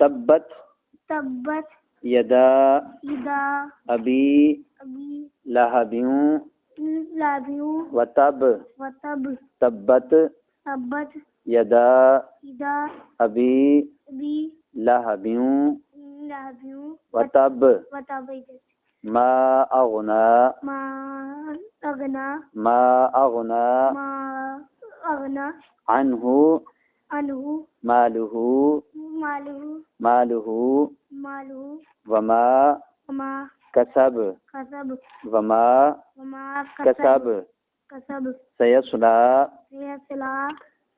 تبت تبت یدا یدا ابی ابی لہب لہب وتب وتب تبت تبت یدا یدا ابی ابی لہب لہب وتب وتب ما اغنا ما اغنا ما اغنا ما اغنا عنہ عنہ مالہ مالہ مالہ وما وما کسب کسب وما وما کسب کسب سیصلا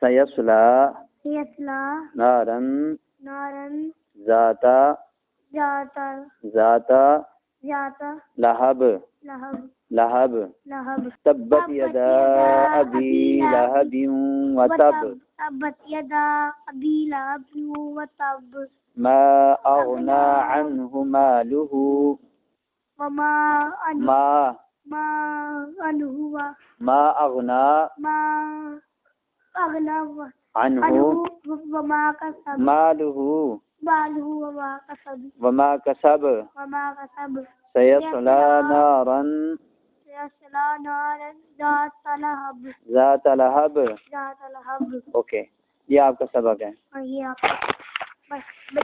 سیصلا نارا نارن ذات ذات لہب لہب تبت یدا ابی لہب وتب تبت یدا ابی لہب وتب ما اغنا عنہ مالہ وما ما اغنا اغنا عنہ وما کسب مالہ وما کسب سیصلا نارا ذات لہب. اوکے، یہ آپ کا سبق ہے. یہ آپ